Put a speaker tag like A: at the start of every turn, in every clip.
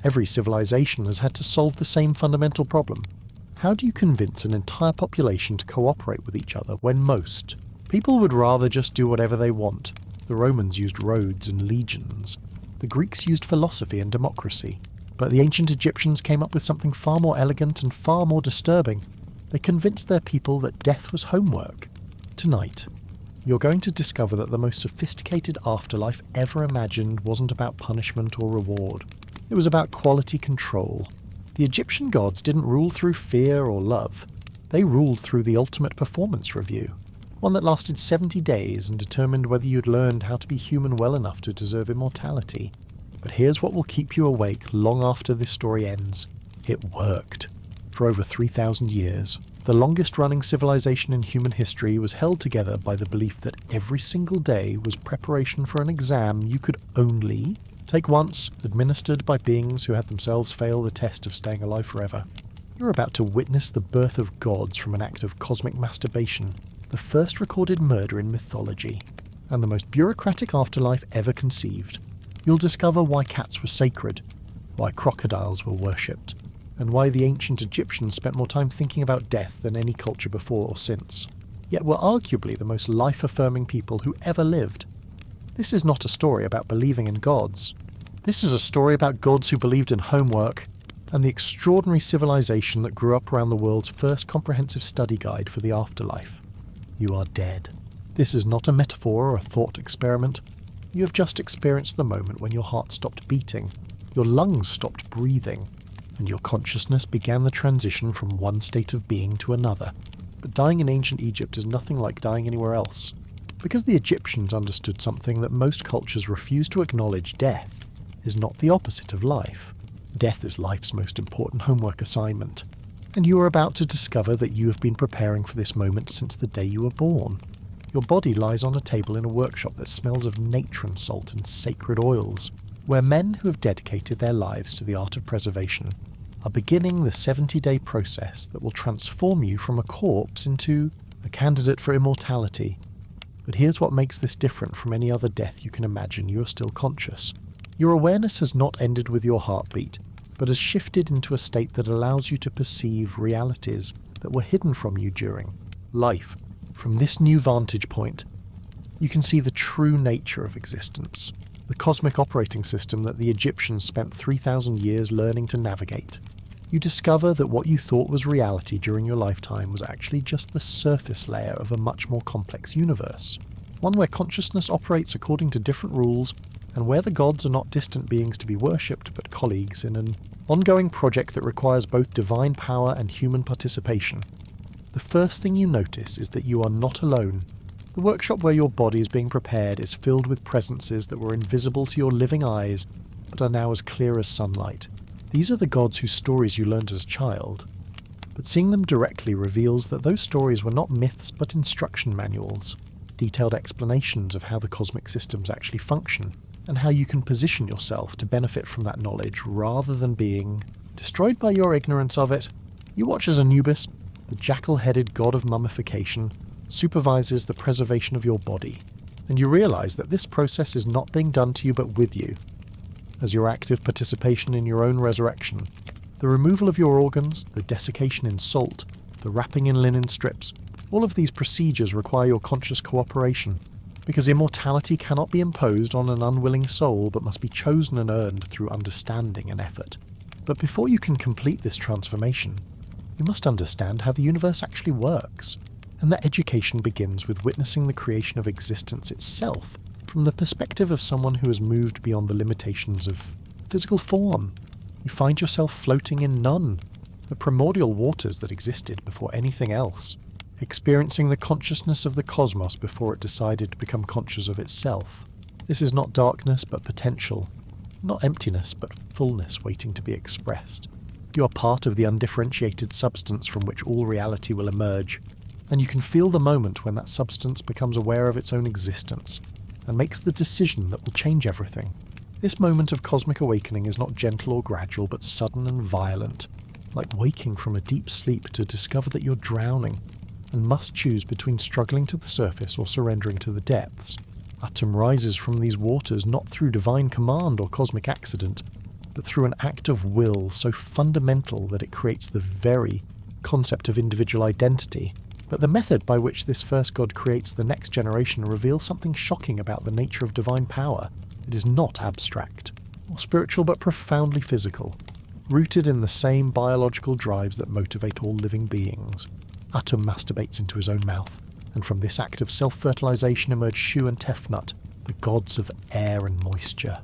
A: Every civilization has had to solve the same fundamental problem. How do you convince an entire population to cooperate with each other when most people would rather just do whatever they want? The Romans used roads and legions. The Greeks used philosophy and democracy. But the ancient Egyptians came up with something far more elegant and far more disturbing. They convinced their people that death was homework. Tonight, you're going to discover that the most sophisticated afterlife ever imagined wasn't about punishment or reward. It was about quality control. The Egyptian gods didn't rule through fear or love. They ruled through the ultimate performance review, one that lasted 70 days and determined whether you'd learned how to be human well enough to deserve immortality. But here's what will keep you awake long after this story ends. It worked. For over 3,000 years, the longest-running civilization in human history was held together by the belief that every single day was preparation for an exam you could only take once, administered by beings who had themselves failed the test of staying alive forever. You're about to witness the birth of gods from an act of cosmic masturbation, the first recorded murder in mythology, and the most bureaucratic afterlife ever conceived. You'll discover why cats were sacred, why crocodiles were worshipped, and why the ancient Egyptians spent more time thinking about death than any culture before or since, yet were arguably the most life-affirming people who ever lived. This is not a story about believing in gods. This is a story about gods who believed in homework, and the extraordinary civilization that grew up around the world's first comprehensive study guide for the afterlife. You are dead. This is not a metaphor or a thought experiment. You have just experienced the moment when your heart stopped beating, your lungs stopped breathing, and your consciousness began the transition from one state of being to another. But dying in ancient Egypt is nothing like dying anywhere else. Because the Egyptians understood something that most cultures refuse to acknowledge, death is not the opposite of life. Death is life's most important homework assignment, and you are about to discover that you have been preparing for this moment since the day you were born. Your body lies on a table in a workshop that smells of natron salt and sacred oils, where men who have dedicated their lives to the art of preservation are beginning the 70-day process that will transform you from a corpse into a candidate for immortality. But here's what makes this different from any other death you can imagine. You are still conscious. Your awareness has not ended with your heartbeat, but has shifted into a state that allows you to perceive realities that were hidden from you during life. From this new vantage point, you can see the true nature of existence, the cosmic operating system that the Egyptians spent 3,000 years learning to navigate. You discover that what you thought was reality during your lifetime was actually just the surface layer of a much more complex universe, one where consciousness operates according to different rules, and where the gods are not distant beings to be worshipped but colleagues in an ongoing project that requires both divine power and human participation. The first thing you notice is that you are not alone. The workshop where your body is being prepared is filled with presences that were invisible to your living eyes, but are now as clear as sunlight. These are the gods whose stories you learned as a child, but seeing them directly reveals that those stories were not myths but instruction manuals, detailed explanations of how the cosmic systems actually function, and how you can position yourself to benefit from that knowledge rather than being destroyed by your ignorance of it. You watch as Anubis, the jackal-headed god of mummification, supervises the preservation of your body, and you realize that this process is not being done to you but with you, as your active participation in your own resurrection. The removal of your organs, the desiccation in salt, the wrapping in linen strips, all of these procedures require your conscious cooperation, because immortality cannot be imposed on an unwilling soul but must be chosen and earned through understanding and effort. But before you can complete this transformation, you must understand how the universe actually works, and that education begins with witnessing the creation of existence itself from the perspective of someone who has moved beyond the limitations of physical form. You find yourself floating in none, the primordial waters that existed before anything else, experiencing the consciousness of the cosmos before it decided to become conscious of itself. This is not darkness but potential, not emptiness but fullness waiting to be expressed. You are part of the undifferentiated substance from which all reality will emerge, and you can feel the moment when that substance becomes aware of its own existence and makes the decision that will change everything. This moment of cosmic awakening is not gentle or gradual, but sudden and violent, like waking from a deep sleep to discover that you're drowning, and must choose between struggling to the surface or surrendering to the depths. Atum rises from these waters not through divine command or cosmic accident, but through an act of will so fundamental that it creates the very concept of individual identity. But the method by which this first god creates the next generation reveals something shocking about the nature of divine power. It is not abstract or spiritual, but profoundly physical, rooted in the same biological drives that motivate all living beings. Atum masturbates into his own mouth, and from this act of self-fertilization emerge Shu and Tefnut, the gods of air and moisture.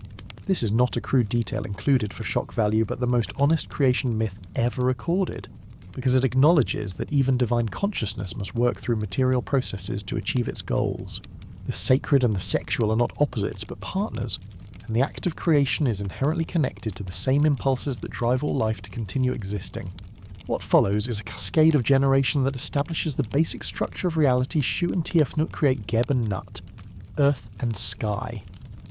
A: This is not a crude detail included for shock value, but the most honest creation myth ever recorded, because it acknowledges that even divine consciousness must work through material processes to achieve its goals. The sacred and the sexual are not opposites, but partners, and the act of creation is inherently connected to the same impulses that drive all life to continue existing. What follows is a cascade of generation that establishes the basic structure of reality. Shu and Tefnut create Geb and Nut, earth and sky,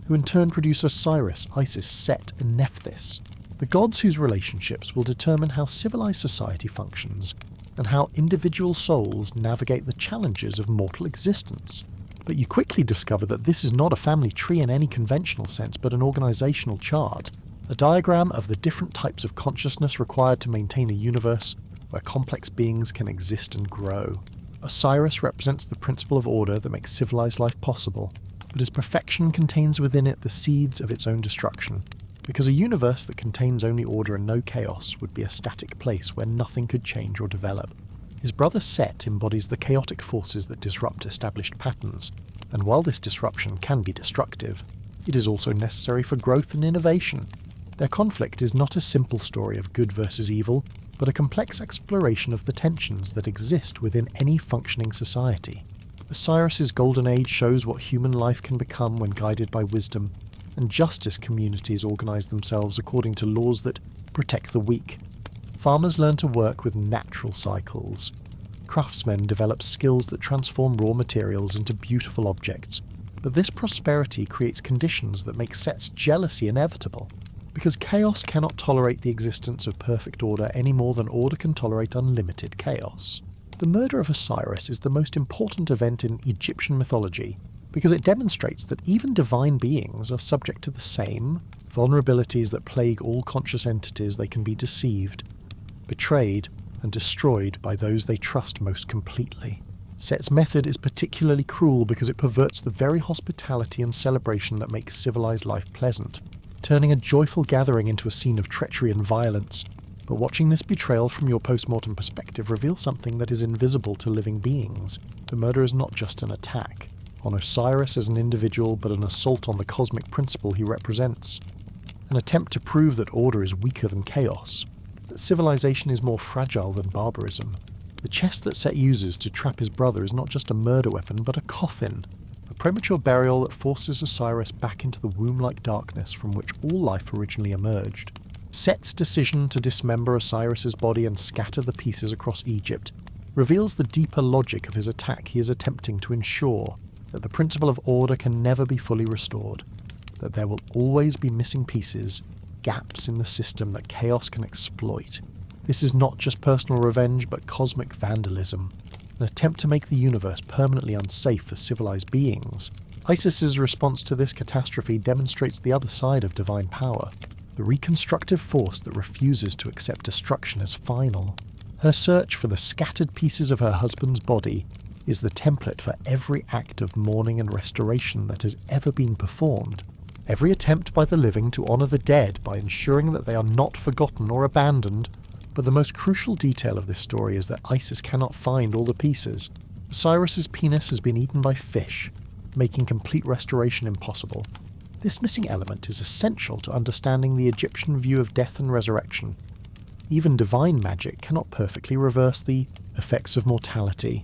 A: who in turn produce Osiris, Isis, Set, and Nephthys, the gods whose relationships will determine how civilized society functions, and how individual souls navigate the challenges of mortal existence. But you quickly discover that this is not a family tree in any conventional sense, but an organizational chart, a diagram of the different types of consciousness required to maintain a universe where complex beings can exist and grow. Osiris represents the principle of order that makes civilized life possible, but his perfection contains within it the seeds of its own destruction, because a universe that contains only order and no chaos would be a static place where nothing could change or develop. His brother Set embodies the chaotic forces that disrupt established patterns, and while this disruption can be destructive, it is also necessary for growth and innovation. Their conflict is not a simple story of good versus evil, but a complex exploration of the tensions that exist within any functioning society. Osiris's golden age shows what human life can become when guided by wisdom, and justice communities organize themselves according to laws that protect the weak. Farmers learn to work with natural cycles. Craftsmen develop skills that transform raw materials into beautiful objects. But this prosperity creates conditions that make Set's jealousy inevitable, because chaos cannot tolerate the existence of perfect order any more than order can tolerate unlimited chaos. The murder of Osiris is the most important event in Egyptian mythology, because it demonstrates that even divine beings are subject to the same vulnerabilities that plague all conscious entities. They can be deceived, betrayed, and destroyed by those they trust most completely. Set's method is particularly cruel because it perverts the very hospitality and celebration that makes civilized life pleasant, turning a joyful gathering into a scene of treachery and violence. But watching this betrayal from your post-mortem perspective reveals something that is invisible to living beings. The murder is not just an attack on Osiris as an individual, but an assault on the cosmic principle he represents. An attempt to prove that order is weaker than chaos, that civilization is more fragile than barbarism. The chest that Set uses to trap his brother is not just a murder weapon, but a coffin, a premature burial that forces Osiris back into the womb-like darkness from which all life originally emerged. Set's decision to dismember Osiris's body and scatter the pieces across Egypt reveals the deeper logic of his attack. He is attempting to ensure that the principle of order can never be fully restored, that there will always be missing pieces, gaps in the system that chaos can exploit. This is not just personal revenge, but cosmic vandalism, an attempt to make the universe permanently unsafe for civilized beings. Isis's response to this catastrophe demonstrates the other side of divine power, the reconstructive force that refuses to accept destruction as final. Her search for the scattered pieces of her husband's body is the template for every act of mourning and restoration that has ever been performed. Every attempt by the living to honour the dead by ensuring that they are not forgotten or abandoned. But the most crucial detail of this story is that Isis cannot find all the pieces. Osiris's penis has been eaten by fish, making complete restoration impossible. This missing element is essential to understanding the Egyptian view of death and resurrection. Even divine magic cannot perfectly reverse the effects of mortality,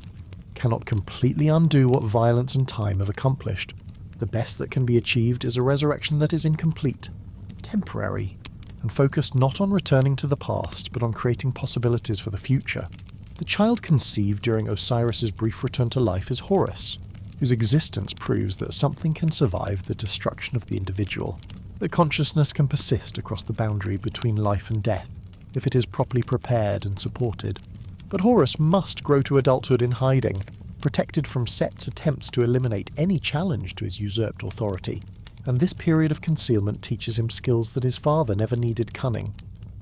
A: cannot completely undo what violence and time have accomplished. The best that can be achieved is a resurrection that is incomplete, temporary, and focused not on returning to the past, but on creating possibilities for the future. The child conceived during Osiris's brief return to life is Horus, whose existence proves that something can survive the destruction of the individual, that consciousness can persist across the boundary between life and death, if it is properly prepared and supported. But Horus must grow to adulthood in hiding, protected from Set's attempts to eliminate any challenge to his usurped authority. and this period of concealment teaches him skills that his father never needed: cunning,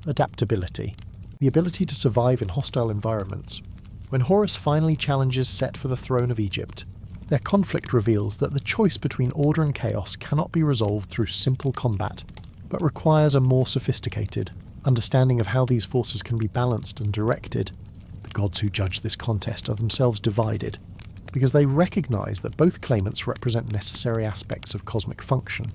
A: adaptability, the ability to survive in hostile environments. When Horus finally challenges Set for the throne of Egypt, their conflict reveals that the choice between order and chaos cannot be resolved through simple combat, but requires a more sophisticated understanding of how these forces can be balanced and directed. The gods who judge this contest are themselves divided, because they recognize that both claimants represent necessary aspects of cosmic function.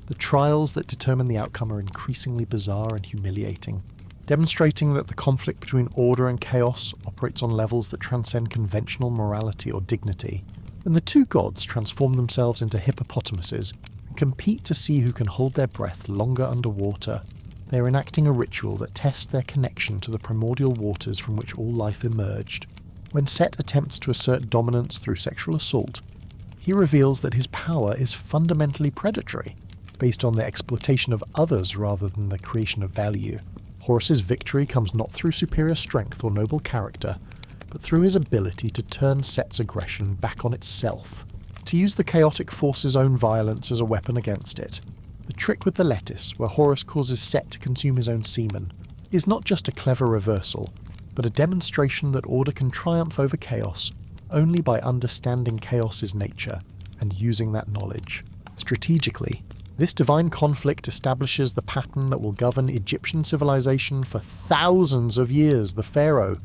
A: The trials that determine the outcome are increasingly bizarre and humiliating, demonstrating that the conflict between order and chaos operates on levels that transcend conventional morality or dignity. When the two gods transform themselves into hippopotamuses and compete to see who can hold their breath longer underwater, they are enacting a ritual that tests their connection to the primordial waters from which all life emerged. When Set attempts to assert dominance through sexual assault, he reveals that his power is fundamentally predatory, based on the exploitation of others rather than the creation of value. Horus's victory comes not through superior strength or noble character, but through his ability to turn Set's aggression back on itself, to use the chaotic force's own violence as a weapon against it. The trick with the lettuce, where Horus causes Set to consume his own semen, is not just a clever reversal, but a demonstration that order can triumph over chaos only by understanding chaos's nature and using that knowledge. Strategically, this divine conflict establishes the pattern that will govern Egyptian civilization for thousands of years. The pharaoh,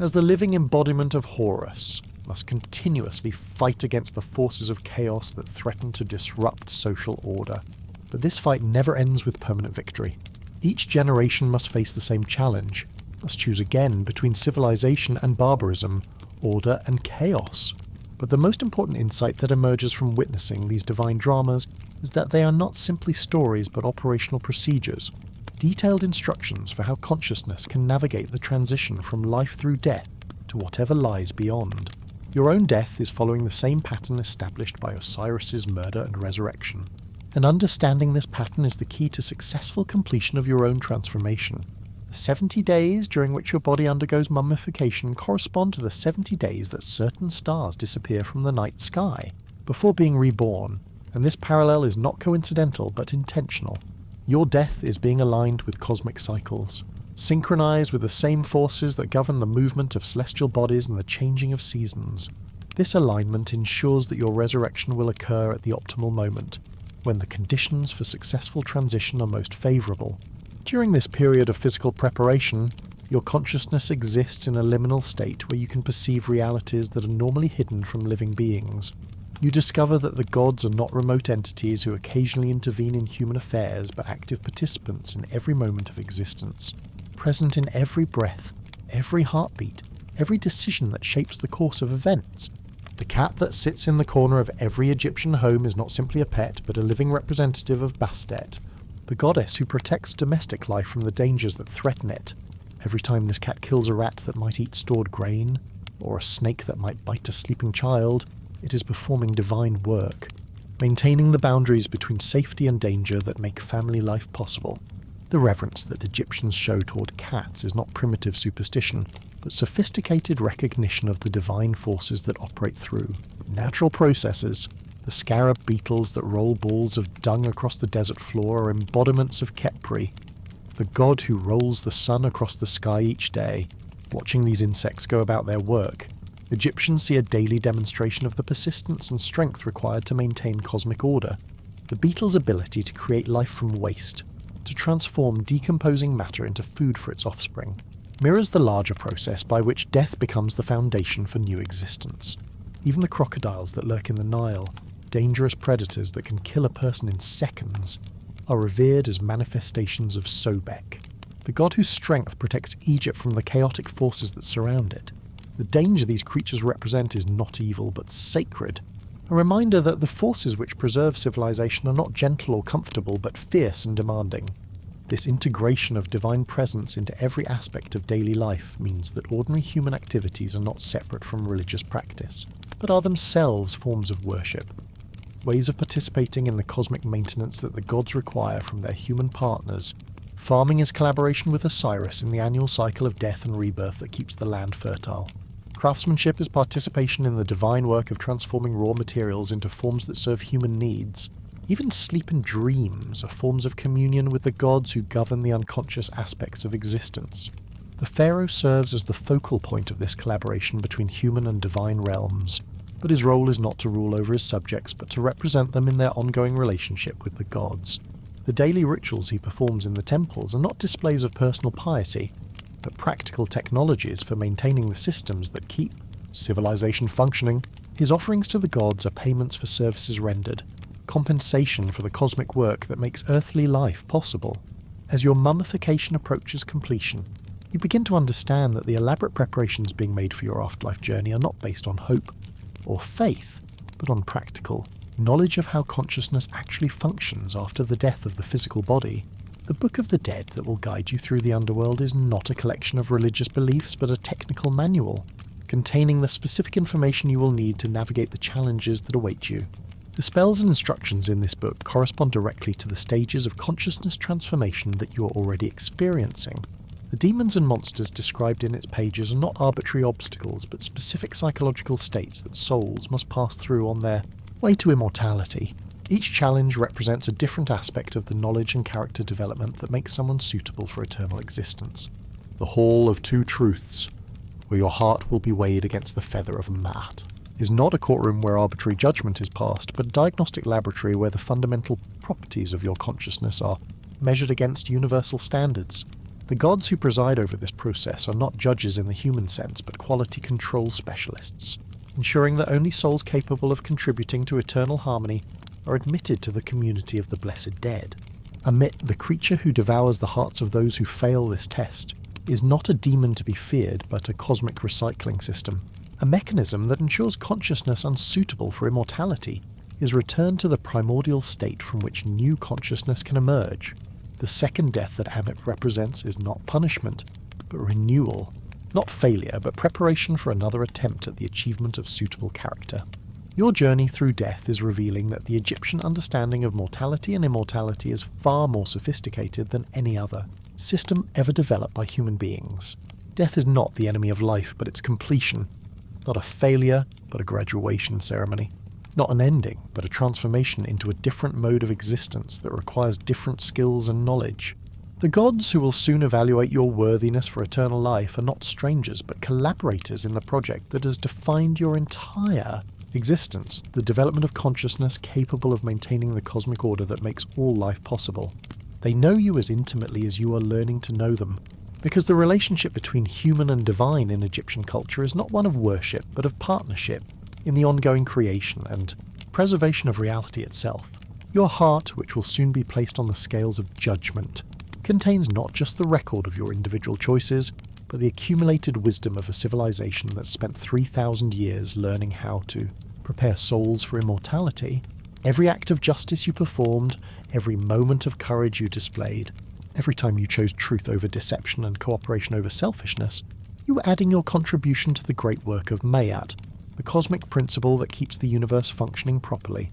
A: as the living embodiment of Horus, must continuously fight against the forces of chaos that threaten to disrupt social order. But this fight never ends with permanent victory. Each generation must face the same challenge, must choose again between civilization and barbarism, order and chaos. But the most important insight that emerges from witnessing these divine dramas is that they are not simply stories but operational procedures, detailed instructions for how consciousness can navigate the transition from life through death to whatever lies beyond. Your own death is following the same pattern established by Osiris's murder and resurrection, and understanding this pattern is the key to successful completion of your own transformation. The 70 days during which your body undergoes mummification correspond to the 70 days that certain stars disappear from the night sky before being reborn, and this parallel is not coincidental but intentional. Your death is being aligned with cosmic cycles, synchronized with the same forces that govern the movement of celestial bodies and the changing of seasons. This alignment ensures that your resurrection will occur at the optimal moment, when the conditions for successful transition are most favorable. During this period of physical preparation, your consciousness exists in a liminal state where you can perceive realities that are normally hidden from living beings. You discover that the gods are not remote entities who occasionally intervene in human affairs but active participants in every moment of existence, present in every breath, every heartbeat, every decision that shapes the course of events. The cat that sits in the corner of every Egyptian home is not simply a pet but a living representative of Bastet, the goddess who protects domestic life from the dangers that threaten it. Every time this cat kills a rat that might eat stored grain, or a snake that might bite a sleeping child, it is performing divine work, maintaining the boundaries between safety and danger that make family life possible. The reverence that Egyptians show toward cats is not primitive superstition, but sophisticated recognition of the divine forces that operate through natural processes. The scarab beetles that roll balls of dung across the desert floor are embodiments of Khepri, the god who rolls the sun across the sky each day. Watching these insects go about their work, Egyptians see a daily demonstration of the persistence and strength required to maintain cosmic order. The beetle's ability to create life from waste, to transform decomposing matter into food for its offspring, mirrors the larger process by which death becomes the foundation for new existence. Even the crocodiles that lurk in the Nile, dangerous predators that can kill a person in seconds, are revered as manifestations of Sobek, the god whose strength protects Egypt from the chaotic forces that surround it. The danger these creatures represent is not evil, but sacred, a reminder that the forces which preserve civilization are not gentle or comfortable, but fierce and demanding. This integration of divine presence into every aspect of daily life means that ordinary human activities are not separate from religious practice, but are themselves forms of worship, ways of participating in the cosmic maintenance that the gods require from their human partners. Farming is collaboration with Osiris in the annual cycle of death and rebirth that keeps the land fertile. Craftsmanship is participation in the divine work of transforming raw materials into forms that serve human needs. Even sleep and dreams are forms of communion with the gods who govern the unconscious aspects of existence. The pharaoh serves as the focal point of this collaboration between human and divine realms, but his role is not to rule over his subjects but to represent them in their ongoing relationship with the gods. The daily rituals he performs in the temples are not displays of personal piety, but practical technologies for maintaining the systems that keep civilization functioning. His offerings to the gods are payments for services rendered, compensation for the cosmic work that makes earthly life possible. As your mummification approaches completion, you begin to understand that the elaborate preparations being made for your afterlife journey are not based on hope or faith, but on practical knowledge of how consciousness actually functions after the death of the physical body. The Book of the Dead that will guide you through the underworld is not a collection of religious beliefs, but a technical manual, containing the specific information you will need to navigate the challenges that await you. The spells and instructions in this book correspond directly to the stages of consciousness transformation that you are already experiencing. The demons and monsters described in its pages are not arbitrary obstacles, but specific psychological states that souls must pass through on their way to immortality. Each challenge represents a different aspect of the knowledge and character development that makes someone suitable for eternal existence. The Hall of Two Truths, where your heart will be weighed against the feather of a mat, is not a courtroom where arbitrary judgment is passed, but a diagnostic laboratory where the fundamental properties of your consciousness are measured against universal standards. The gods who preside over this process are not judges in the human sense, but quality control specialists, ensuring that only souls capable of contributing to eternal harmony are admitted to the community of the blessed dead. Amit, the creature who devours the hearts of those who fail this test, is not a demon to be feared, but a cosmic recycling system. A mechanism that ensures consciousness unsuitable for immortality is returned to the primordial state from which new consciousness can emerge. The second death that Amit represents is not punishment, but renewal. Not failure, but preparation for another attempt at the achievement of suitable character. Your journey through death is revealing that the Egyptian understanding of mortality and immortality is far more sophisticated than any other system ever developed by human beings. Death is not the enemy of life, but its completion. Not a failure, but a graduation ceremony. Not an ending, but a transformation into a different mode of existence that requires different skills and knowledge. The gods who will soon evaluate your worthiness for eternal life are not strangers, but collaborators in the project that has defined your entire existence, the development of consciousness capable of maintaining the cosmic order that makes all life possible. They know you as intimately as you are learning to know them, because the relationship between human and divine in Egyptian culture is not one of worship, but of partnership in the ongoing creation and preservation of reality itself. Your heart, which will soon be placed on the scales of judgment, contains not just the record of your individual choices, but the accumulated wisdom of a civilization that spent 3,000 years learning how to prepare souls for immortality. Every act of justice you performed, every moment of courage you displayed, every time you chose truth over deception and cooperation over selfishness, you were adding your contribution to the great work of Mayat, the cosmic principle that keeps the universe functioning properly.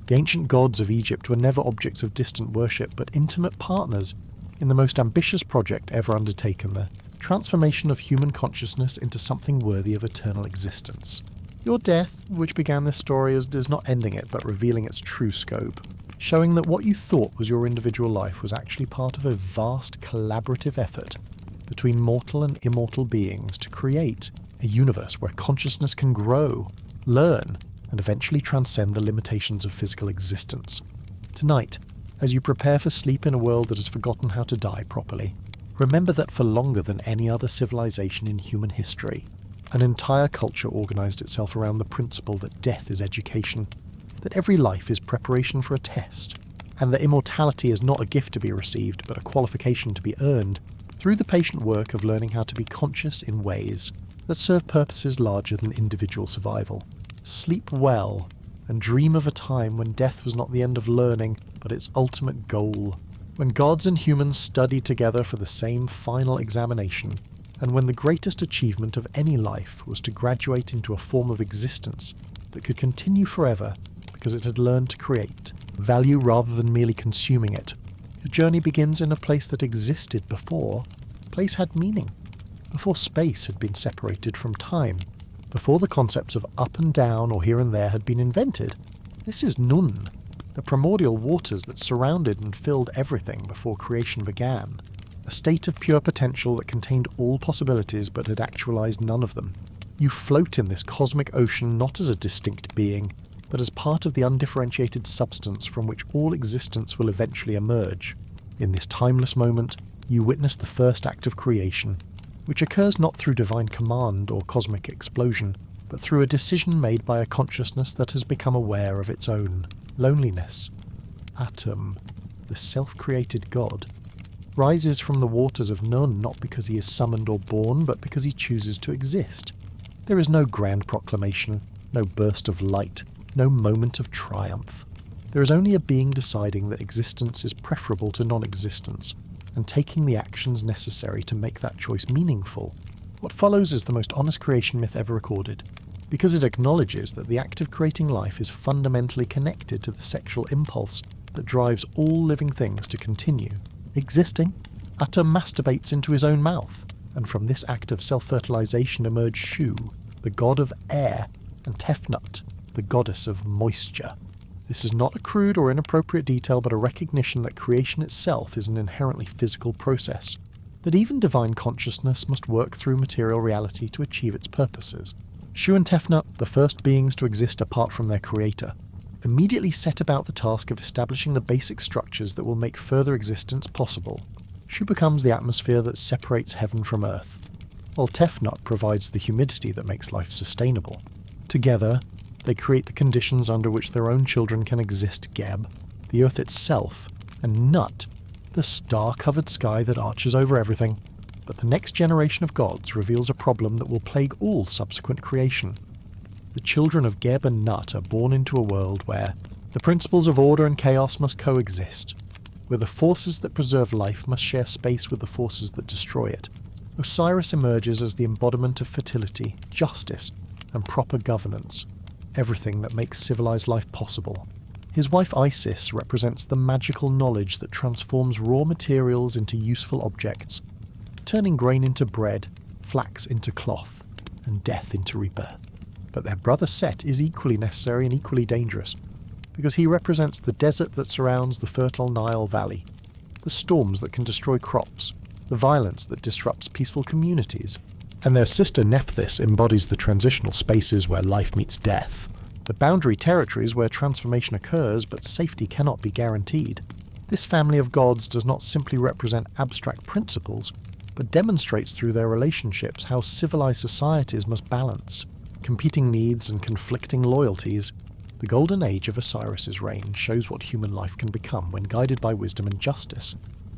A: The ancient gods of Egypt were never objects of distant worship, but intimate partners in the most ambitious project ever undertaken, the transformation of human consciousness into something worthy of eternal existence. Your death, which began this story, is not ending it, but revealing its true scope, showing that what you thought was your individual life was actually part of a vast collaborative effort between mortal and immortal beings to create a universe where consciousness can grow, learn, and eventually transcend the limitations of physical existence. Tonight, as you prepare for sleep in a world that has forgotten how to die properly, remember that for longer than any other civilization in human history, an entire culture organized itself around the principle that death is education, that every life is preparation for a test, and that immortality is not a gift to be received, but a qualification to be earned through the patient work of learning how to be conscious in ways that serve purposes larger than individual survival. Sleep well, and dream of a time when death was not the end of learning, but its ultimate goal. When gods and humans studied together for the same final examination, and when the greatest achievement of any life was to graduate into a form of existence that could continue forever because it had learned to create value rather than merely consuming it. Your journey begins in a place that existed before. Place had meaning, before space had been separated from time, before the concepts of up and down or here and there had been invented. This is Nun, the primordial waters that surrounded and filled everything before creation began, a state of pure potential that contained all possibilities but had actualized none of them. You float in this cosmic ocean not as a distinct being, but as part of the undifferentiated substance from which all existence will eventually emerge. In this timeless moment, you witness the first act of creation, which occurs not through divine command or cosmic explosion, but through a decision made by a consciousness that has become aware of its own loneliness. Atum, the self-created god, rises from the waters of none not because he is summoned or born, but because he chooses to exist. There is no grand proclamation, no burst of light, no moment of triumph. There is only a being deciding that existence is preferable to non-existence, and taking the actions necessary to make that choice meaningful. What follows is the most honest creation myth ever recorded, because it acknowledges that the act of creating life is fundamentally connected to the sexual impulse that drives all living things to continue existing. Atum masturbates into his own mouth, and from this act of self-fertilization emerge Shu, the god of air, and Tefnut, the goddess of moisture. This is not a crude or inappropriate detail, but a recognition that creation itself is an inherently physical process, that even divine consciousness must work through material reality to achieve its purposes. Shu and Tefnut, the first beings to exist apart from their creator, immediately set about the task of establishing the basic structures that will make further existence possible. Shu becomes the atmosphere that separates heaven from earth, while Tefnut provides the humidity that makes life sustainable. Together, they create the conditions under which their own children can exist. Geb, the earth itself, and Nut, the star-covered sky that arches over everything. But the next generation of gods reveals a problem that will plague all subsequent creation. The children of Geb and Nut are born into a world where the principles of order and chaos must coexist, where the forces that preserve life must share space with the forces that destroy it. Osiris emerges as the embodiment of fertility, justice, and proper governance, everything that makes civilized life possible. His wife Isis represents the magical knowledge that transforms raw materials into useful objects, turning grain into bread, flax into cloth, and death into rebirth. But their brother Set is equally necessary and equally dangerous, because he represents the desert that surrounds the fertile Nile Valley, the storms that can destroy crops, the violence that disrupts peaceful communities. And their sister Nephthys embodies the transitional spaces where life meets death, the boundary territories where transformation occurs but safety cannot be guaranteed. This family of gods does not simply represent abstract principles, but demonstrates through their relationships how civilized societies must balance competing needs and conflicting loyalties. The golden age of Osiris's reign shows what human life can become when guided by wisdom and justice.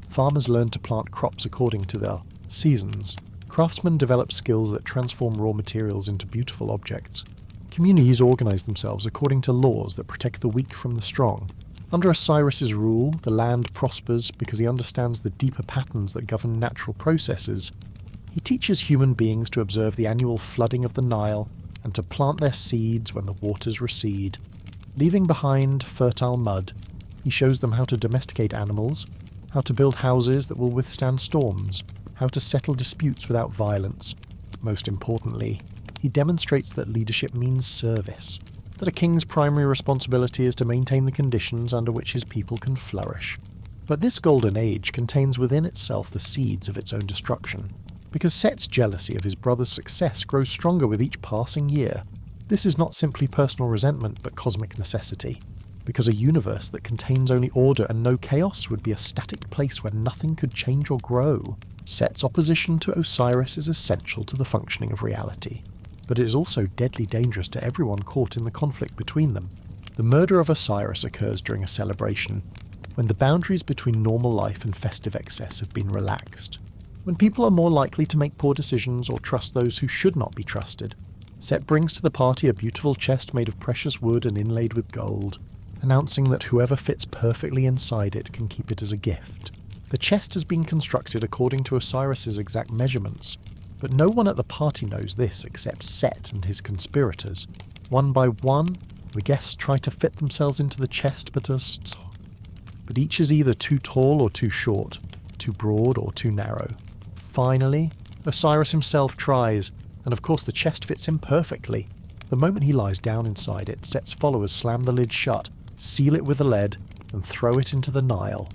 A: Farmers learn to plant crops according to their seasons. Craftsmen develop skills that transform raw materials into beautiful objects. Communities organize themselves according to laws that protect the weak from the strong. Under Osiris's rule, the land prospers because he understands the deeper patterns that govern natural processes. He teaches human beings to observe the annual flooding of the Nile and to plant their seeds when the waters recede. Leaving behind fertile mud, he shows them how to domesticate animals, how to build houses that will withstand storms, how to settle disputes without violence. Most importantly, he demonstrates that leadership means service, that a king's primary responsibility is to maintain the conditions under which his people can flourish. But this golden age contains within itself the seeds of its own destruction, because Set's jealousy of his brother's success grows stronger with each passing year. This is not simply personal resentment, but cosmic necessity, because a universe that contains only order and no chaos would be a static place where nothing could change or grow. Set's opposition to Osiris is essential to the functioning of reality, but it is also deadly dangerous to everyone caught in the conflict between them. The murder of Osiris occurs during a celebration, when the boundaries between normal life and festive excess have been relaxed, when people are more likely to make poor decisions or trust those who should not be trusted. Set brings to the party a beautiful chest made of precious wood and inlaid with gold, announcing that whoever fits perfectly inside it can keep it as a gift. The chest has been constructed according to Osiris's exact measurements, but no one at the party knows this except Set and his conspirators. One by one, the guests try to fit themselves into the chest, but each is either too tall or too short, too broad or too narrow. Finally, Osiris himself tries, and of course the chest fits him perfectly. The moment he lies down inside it, Set's followers slam the lid shut, seal it with the lead, and throw it into the Nile.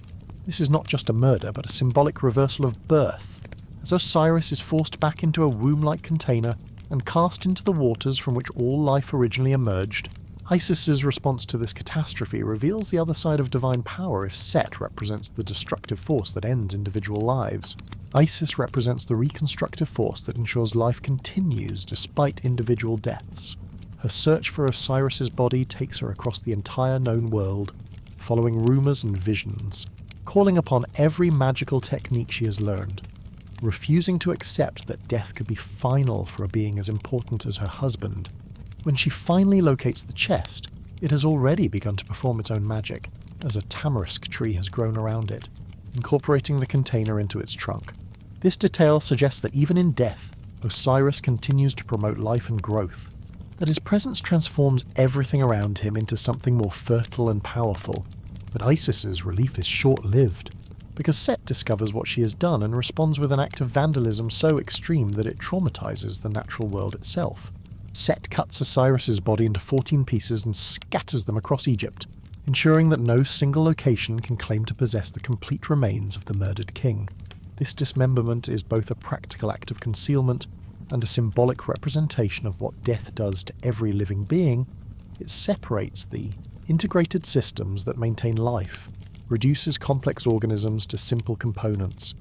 A: This is not just a murder, but a symbolic reversal of birth, as Osiris is forced back into a womb-like container and cast into the waters from which all life originally emerged. Isis's response to this catastrophe reveals the other side of divine power if Set represents the destructive force that ends individual lives. Isis represents the reconstructive force that ensures life continues despite individual deaths. Her search for Osiris's body takes her across the entire known world, following rumours and visions, calling upon every magical technique she has learned, refusing to accept that death could be final for a being as important as her husband. When she finally locates the chest, it has already begun to perform its own magic, as a tamarisk tree has grown around it, incorporating the container into its trunk. This detail suggests that even in death, Osiris continues to promote life and growth, that his presence transforms everything around him into something more fertile and powerful. But Isis's relief is short-lived, because Set discovers what she has done and responds with an act of vandalism so extreme that it traumatizes the natural world itself. Set cuts Osiris's body into 14 pieces and scatters them across Egypt, ensuring that no single location can claim to possess the complete remains of the murdered king. This dismemberment is both a practical act of concealment and a symbolic representation of what death does to every living being. It separates the integrated systems that maintain life, reduces complex organisms to simple components,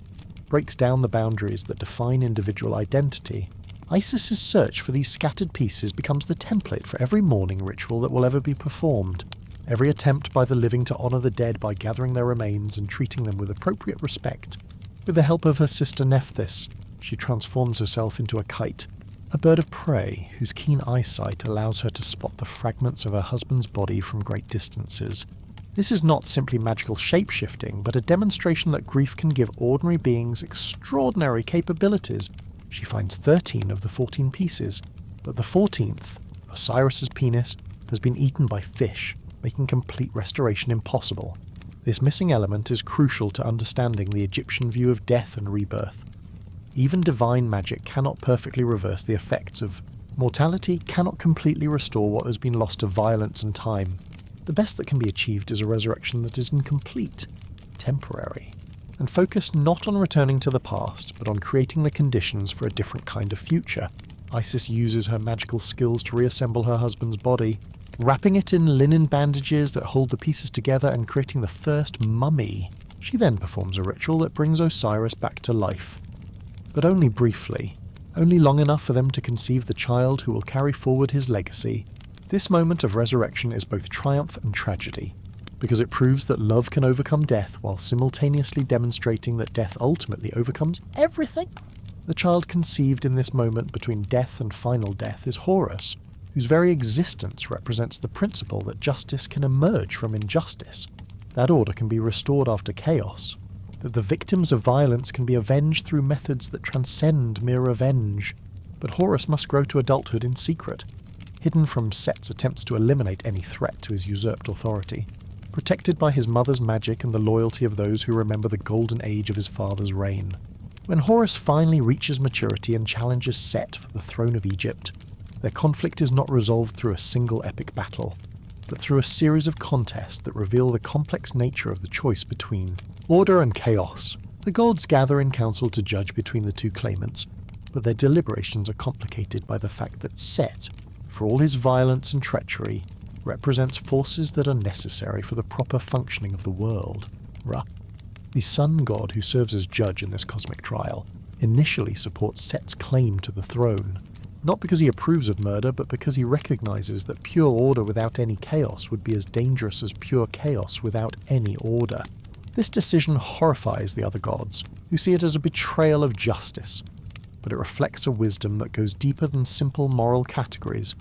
A: breaks down the boundaries that define individual identity. Isis's search for these scattered pieces becomes the template for every mourning ritual that will ever be performed. Every attempt by the living to honour the dead by gathering their remains and treating them with appropriate respect. With the help of her sister Nephthys, she transforms herself into a kite, a bird of prey whose keen eyesight allows her to spot the fragments of her husband's body from great distances. This is not simply magical shape-shifting, but a demonstration that grief can give ordinary beings extraordinary capabilities. She finds 13 of the 14 pieces, but the 14th, Osiris's penis, has been eaten by fish, making complete restoration impossible. This missing element is crucial to understanding the Egyptian view of death and rebirth. Even divine magic cannot perfectly reverse the effects of mortality, cannot completely restore what has been lost to violence and time. The best that can be achieved is a resurrection that is incomplete, temporary, and focused not on returning to the past, but on creating the conditions for a different kind of future. Isis uses her magical skills to reassemble her husband's body, wrapping it in linen bandages that hold the pieces together and creating the first mummy. She then performs a ritual that brings Osiris back to life. But only briefly, only long enough for them to conceive the child who will carry forward his legacy. This moment of resurrection is both triumph and tragedy, because it proves that love can overcome death while simultaneously demonstrating that death ultimately overcomes everything. The child conceived in this moment between death and final death is Horus, whose very existence represents the principle that justice can emerge from injustice, that order can be restored after chaos, that the victims of violence can be avenged through methods that transcend mere revenge. But Horus must grow to adulthood in secret, hidden from Set's attempts to eliminate any threat to his usurped authority, protected by his mother's magic and the loyalty of those who remember the golden age of his father's reign. When Horus finally reaches maturity and challenges Set for the throne of Egypt, their conflict is not resolved through a single epic battle, but through a series of contests that reveal the complex nature of the choice between order and chaos. The gods gather in council to judge between the two claimants, but their deliberations are complicated by the fact that Set, for all his violence and treachery, represents forces that are necessary for the proper functioning of the world. Ra, the sun god who serves as judge in this cosmic trial, initially supports Set's claim to the throne, not because he approves of murder, but because he recognizes that pure order without any chaos would be as dangerous as pure chaos without any order. This decision horrifies the other gods, who see it as a betrayal of justice, but it reflects a wisdom that goes deeper than simple moral categories.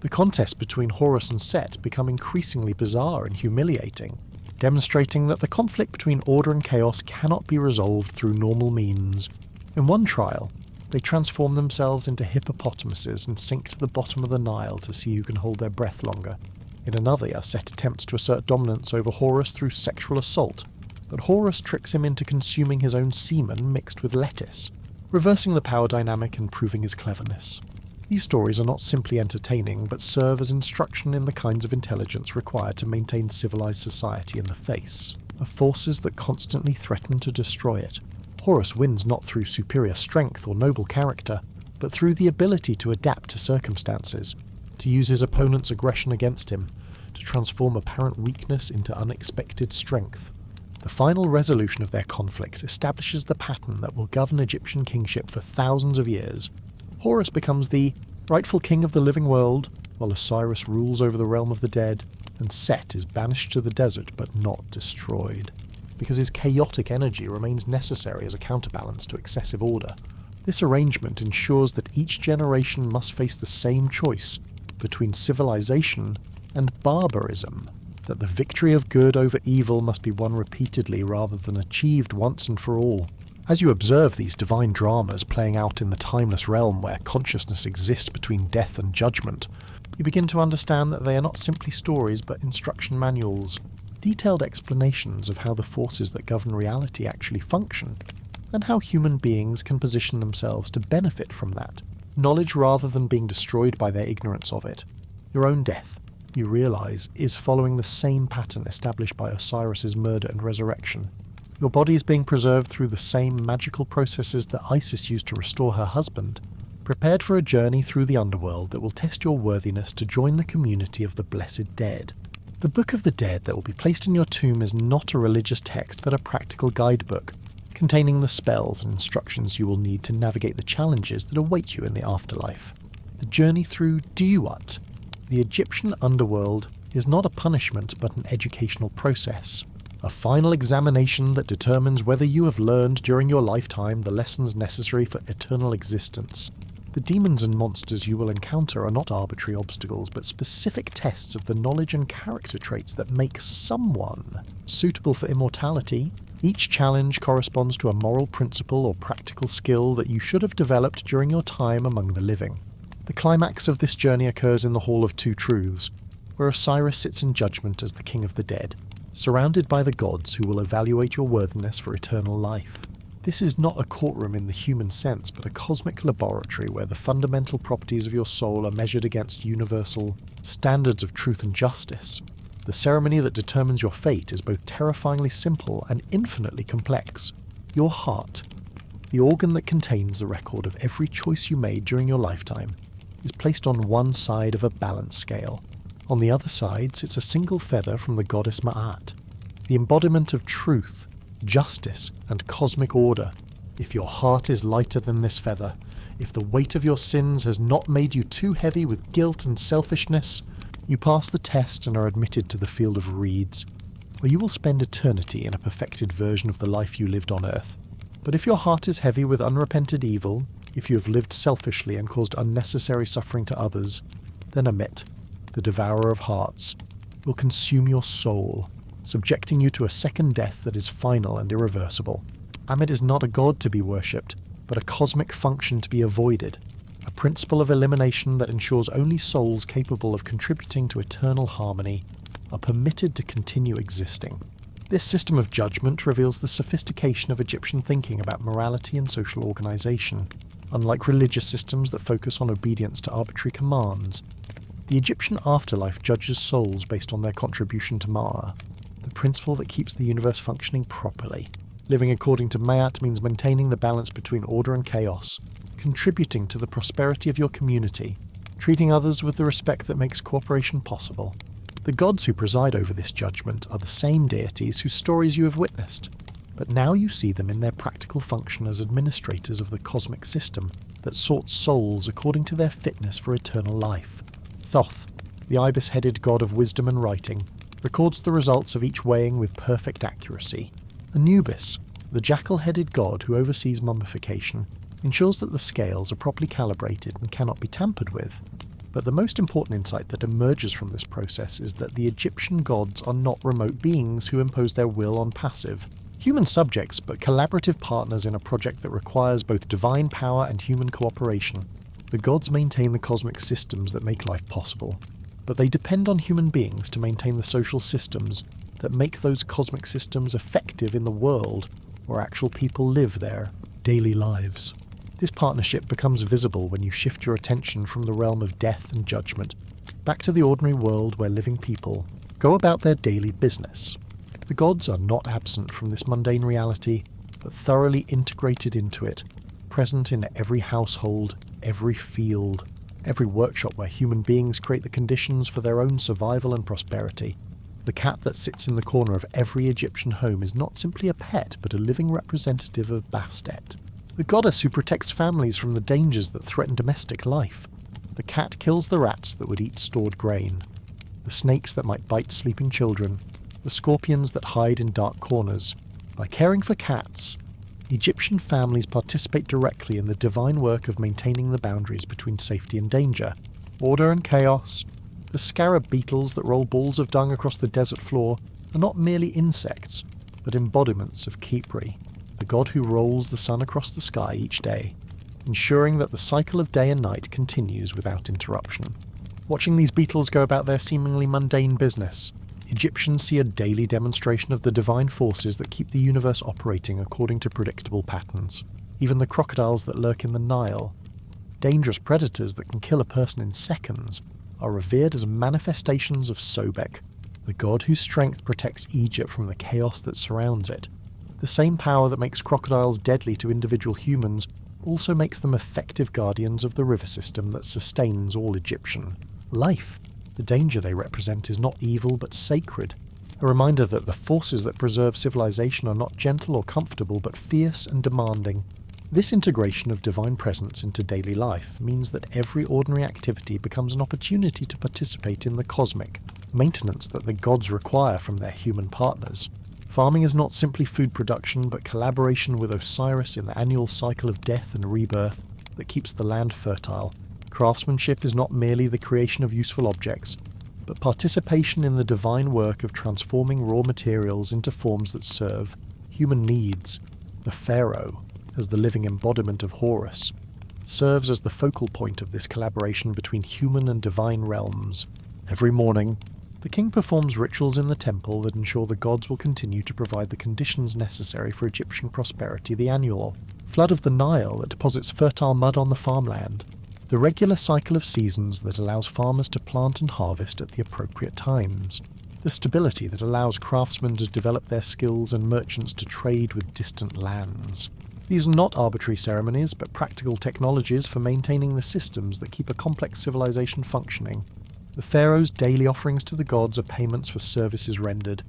A: The contest between Horus and Set become increasingly bizarre and humiliating, demonstrating that the conflict between order and chaos cannot be resolved through normal means. In one trial, they transform themselves into hippopotamuses and sink to the bottom of the Nile to see who can hold their breath longer. In another, Set attempts to assert dominance over Horus through sexual assault, but Horus tricks him into consuming his own semen mixed with lettuce, reversing the power dynamic and proving his cleverness. These stories are not simply entertaining, but serve as instruction in the kinds of intelligence required to maintain civilized society in the face of forces that constantly threaten to destroy it. Horus wins not through superior strength or noble character, but through the ability to adapt to circumstances, to use his opponent's aggression against him, to transform apparent weakness into unexpected strength. The final resolution of their conflict establishes the pattern that will govern Egyptian kingship for thousands of years. Horus becomes the rightful king of the living world, while Osiris rules over the realm of the dead, and Set is banished to the desert but not destroyed, because his chaotic energy remains necessary as a counterbalance to excessive order. This arrangement ensures that each generation must face the same choice between civilization and barbarism, that the victory of good over evil must be won repeatedly rather than achieved once and for all. As you observe these divine dramas playing out in the timeless realm where consciousness exists between death and judgment, you begin to understand that they are not simply stories but instruction manuals, detailed explanations of how the forces that govern reality actually function, and how human beings can position themselves to benefit from that knowledge rather than being destroyed by their ignorance of it. Your own death, you realize, is following the same pattern established by Osiris's murder and resurrection. Your body is being preserved through the same magical processes that Isis used to restore her husband, prepared for a journey through the underworld that will test your worthiness to join the community of the blessed dead. The Book of the Dead that will be placed in your tomb is not a religious text but a practical guidebook, containing the spells and instructions you will need to navigate the challenges that await you in the afterlife. The journey through Duyuwat, the Egyptian underworld, is not a punishment but an educational process. A final examination that determines whether you have learned during your lifetime the lessons necessary for eternal existence. The demons and monsters you will encounter are not arbitrary obstacles, but specific tests of the knowledge and character traits that make someone suitable for immortality. Each challenge corresponds to a moral principle or practical skill that you should have developed during your time among the living. The climax of this journey occurs in the Hall of Two Truths, where Osiris sits in judgment as the king of the dead, surrounded by the gods who will evaluate your worthiness for eternal life. This is not a courtroom in the human sense, but a cosmic laboratory where the fundamental properties of your soul are measured against universal standards of truth and justice. The ceremony that determines your fate is both terrifyingly simple and infinitely complex. Your heart, the organ that contains the record of every choice you made during your lifetime, is placed on one side of a balance scale. On the other side sits a single feather from the goddess Ma'at, the embodiment of truth, justice, and cosmic order. If your heart is lighter than this feather, if the weight of your sins has not made you too heavy with guilt and selfishness, you pass the test and are admitted to the field of reeds, where you will spend eternity in a perfected version of the life you lived on earth. But if your heart is heavy with unrepented evil, if you have lived selfishly and caused unnecessary suffering to others, then Ammit, the devourer of hearts, will consume your soul, subjecting you to a second death that is final and irreversible. Ammit is not a god to be worshipped, but a cosmic function to be avoided, a principle of elimination that ensures only souls capable of contributing to eternal harmony are permitted to continue existing. This system of judgment reveals the sophistication of Egyptian thinking about morality and social organization. Unlike religious systems that focus on obedience to arbitrary commands, the Egyptian afterlife judges souls based on their contribution to Ma'a, the principle that keeps the universe functioning properly. Living according to Ma'at means maintaining the balance between order and chaos, contributing to the prosperity of your community, treating others with the respect that makes cooperation possible. The gods who preside over this judgment are the same deities whose stories you have witnessed, but now you see them in their practical function as administrators of the cosmic system that sorts souls according to their fitness for eternal life. Thoth, the ibis-headed god of wisdom and writing, records the results of each weighing with perfect accuracy. Anubis, the jackal-headed god who oversees mummification, ensures that the scales are properly calibrated and cannot be tampered with. But the most important insight that emerges from this process is that the Egyptian gods are not remote beings who impose their will on passive, human subjects, but collaborative partners in a project that requires both divine power and human cooperation. The gods maintain the cosmic systems that make life possible, but they depend on human beings to maintain the social systems that make those cosmic systems effective in the world where actual people live their daily lives. This partnership becomes visible when you shift your attention from the realm of death and judgment back to the ordinary world where living people go about their daily business. The gods are not absent from this mundane reality, but thoroughly integrated into it, present in every household, every field, every workshop where human beings create the conditions for their own survival and prosperity. The cat that sits in the corner of every Egyptian home is not simply a pet, but a living representative of Bastet, the goddess who protects families from the dangers that threaten domestic life. The cat kills the rats that would eat stored grain, the snakes that might bite sleeping children, the scorpions that hide in dark corners. By caring for cats, Egyptian families participate directly in the divine work of maintaining the boundaries between safety and danger, order and chaos. The scarab beetles that roll balls of dung across the desert floor are not merely insects, but embodiments of Khepri, the god who rolls the sun across the sky each day, ensuring that the cycle of day and night continues without interruption. Watching these beetles go about their seemingly mundane business, Egyptians see a daily demonstration of the divine forces that keep the universe operating according to predictable patterns. Even the crocodiles that lurk in the Nile, dangerous predators that can kill a person in seconds, are revered as manifestations of Sobek, the god whose strength protects Egypt from the chaos that surrounds it. The same power that makes crocodiles deadly to individual humans also makes them effective guardians of the river system that sustains all Egyptian life. The danger they represent is not evil but sacred, a reminder that the forces that preserve civilization are not gentle or comfortable but fierce and demanding. This integration of divine presence into daily life means that every ordinary activity becomes an opportunity to participate in the cosmic maintenance that the gods require from their human partners. Farming is not simply food production, but collaboration with Osiris in the annual cycle of death and rebirth that keeps the land fertile. Craftsmanship is not merely the creation of useful objects, but participation in the divine work of transforming raw materials into forms that serve human needs. The pharaoh, as the living embodiment of Horus, serves as the focal point of this collaboration between human and divine realms. Every morning, the king performs rituals in the temple that ensure the gods will continue to provide the conditions necessary for Egyptian prosperity. The annual flood of the Nile that deposits fertile mud on the farmland, the regular cycle of seasons that allows farmers to plant and harvest at the appropriate times, the stability that allows craftsmen to develop their skills and merchants to trade with distant lands. These are not arbitrary ceremonies, but practical technologies for maintaining the systems that keep a complex civilization functioning. The pharaoh's daily offerings to the gods are payments for services rendered,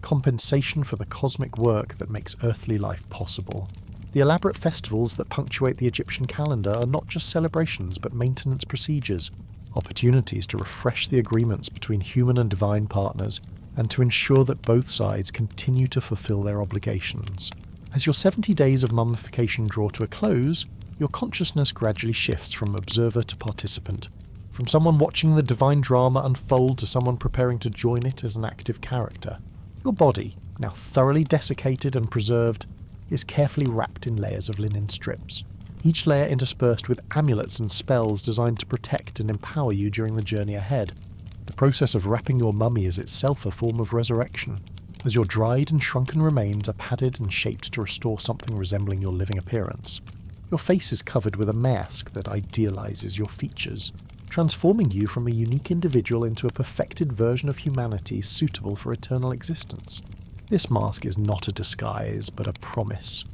A: compensation for the cosmic work that makes earthly life possible. The elaborate festivals that punctuate the Egyptian calendar are not just celebrations but maintenance procedures, opportunities to refresh the agreements between human and divine partners, and to ensure that both sides continue to fulfill their obligations. As your 70 days of mummification draw to a close, your consciousness gradually shifts from observer to participant, from someone watching the divine drama unfold to someone preparing to join it as an active character. Your body, now thoroughly desiccated and preserved, is carefully wrapped in layers of linen strips, each layer interspersed with amulets and spells designed to protect and empower you during the journey ahead. The process of wrapping your mummy is itself a form of resurrection, as your dried and shrunken remains are padded and shaped to restore something resembling your living appearance. Your face is covered with a mask that idealizes your features, transforming you from a unique individual into a perfected version of humanity suitable for eternal existence. This mask is not a disguise, but a promise,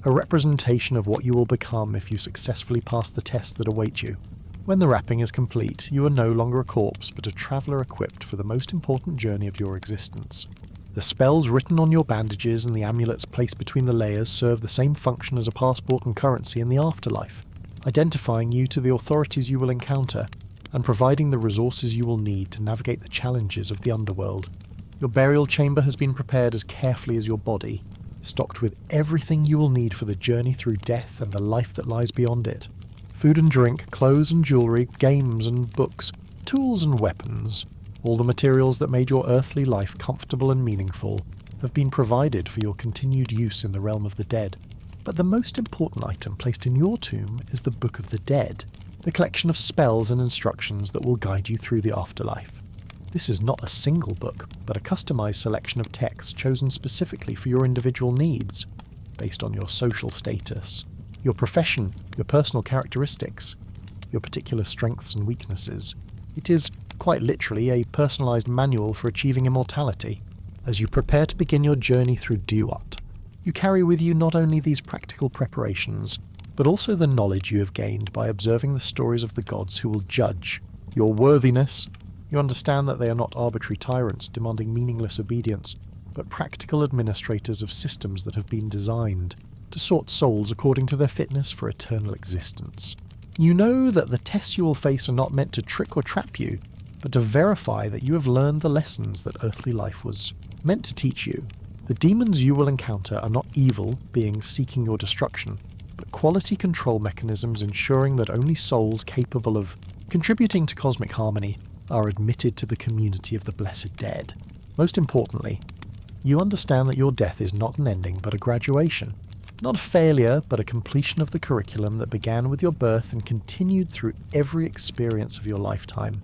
A: a representation of what you will become if you successfully pass the tests that await you. When the wrapping is complete, you are no longer a corpse, but a traveller equipped for the most important journey of your existence. The spells written on your bandages and the amulets placed between the layers serve the same function as a passport and currency in the afterlife, identifying you to the authorities you will encounter, and providing the resources you will need to navigate the challenges of the underworld. Your burial chamber has been prepared as carefully as your body, stocked with everything you will need for the journey through death and the life that lies beyond it. Food and drink, clothes and jewellery, games and books, tools and weapons, all the materials that made your earthly life comfortable and meaningful, have been provided for your continued use in the realm of the dead. But the most important item placed in your tomb is the Book of the Dead, the collection of spells and instructions that will guide you through the afterlife. This is not a single book, but a customized selection of texts chosen specifically for your individual needs, based on your social status, your profession, your personal characteristics, your particular strengths and weaknesses. It is, quite literally, a personalised manual for achieving immortality. As you prepare to begin your journey through Duat, you carry with you not only these practical preparations, but also the knowledge you have gained by observing the stories of the gods who will judge your worthiness. You understand that they are not arbitrary tyrants demanding meaningless obedience, but practical administrators of systems that have been designed to sort souls according to their fitness for eternal existence. You know that the tests you will face are not meant to trick or trap you, but to verify that you have learned the lessons that earthly life was meant to teach you. The demons you will encounter are not evil beings seeking your destruction, but quality control mechanisms ensuring that only souls capable of contributing to cosmic harmony are admitted to the community of the blessed dead. Most importantly, you understand that your death is not an ending but a graduation. Not a failure, but a completion of the curriculum that began with your birth and continued through every experience of your lifetime.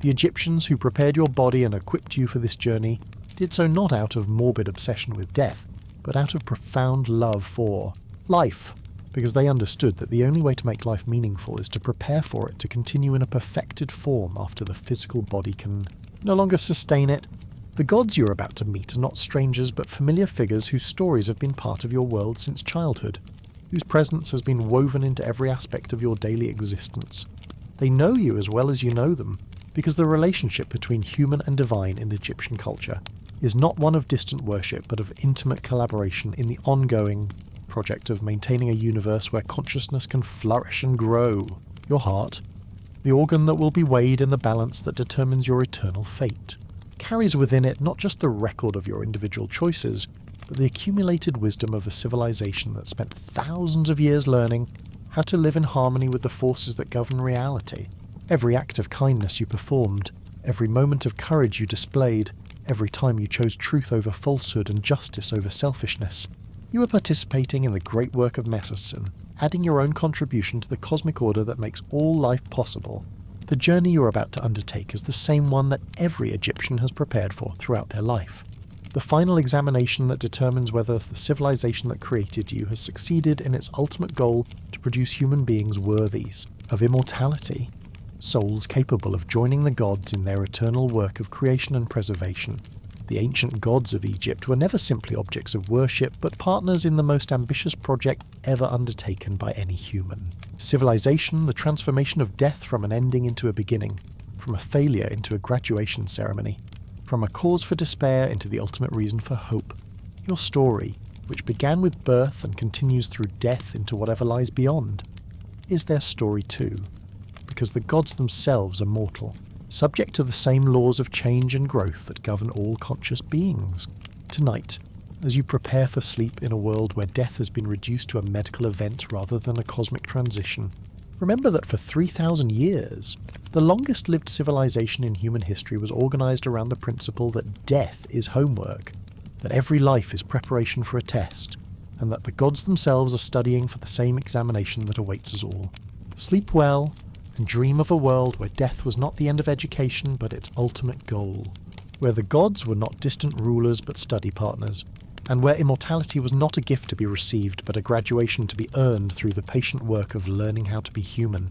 A: The Egyptians who prepared your body and equipped you for this journey did so not out of morbid obsession with death, but out of profound love for life, because they understood that the only way to make life meaningful is to prepare for it to continue in a perfected form after the physical body can no longer sustain it. The gods you are about to meet are not strangers but familiar figures whose stories have been part of your world since childhood, whose presence has been woven into every aspect of your daily existence. They know you as well as you know them, because the relationship between human and divine in Egyptian culture is not one of distant worship but of intimate collaboration in the ongoing project of maintaining a universe where consciousness can flourish and grow. Your heart, the organ that will be weighed in the balance that determines your eternal fate, carries within it not just the record of your individual choices, but the accumulated wisdom of a civilization that spent thousands of years learning how to live in harmony with the forces that govern reality. Every act of kindness you performed, every moment of courage you displayed, every time you chose truth over falsehood and justice over selfishness, you are participating in the great work of medicine, adding your own contribution to the cosmic order that makes all life possible. The journey you are about to undertake is the same one that every Egyptian has prepared for throughout their life. The final examination that determines whether the civilization that created you has succeeded in its ultimate goal to produce human beings worthy of immortality, souls capable of joining the gods in their eternal work of creation and preservation. The ancient gods of Egypt were never simply objects of worship, but partners in the most ambitious project ever undertaken by any human. Civilization, the transformation of death from an ending into a beginning, from a failure into a graduation ceremony, from a cause for despair into the ultimate reason for hope. Your story, which began with birth and continues through death into whatever lies beyond, is their story too, because the gods themselves are mortal, subject to the same laws of change and growth that govern all conscious beings. Tonight, as you prepare for sleep in a world where death has been reduced to a medical event rather than a cosmic transition, remember that for 3,000 years, the longest-lived civilization in human history was organized around the principle that death is homework, that every life is preparation for a test, and that the gods themselves are studying for the same examination that awaits us all. Sleep well, and dream of a world where death was not the end of education but its ultimate goal, where the gods were not distant rulers but study partners, and where immortality was not a gift to be received but a graduation to be earned through the patient work of learning how to be human.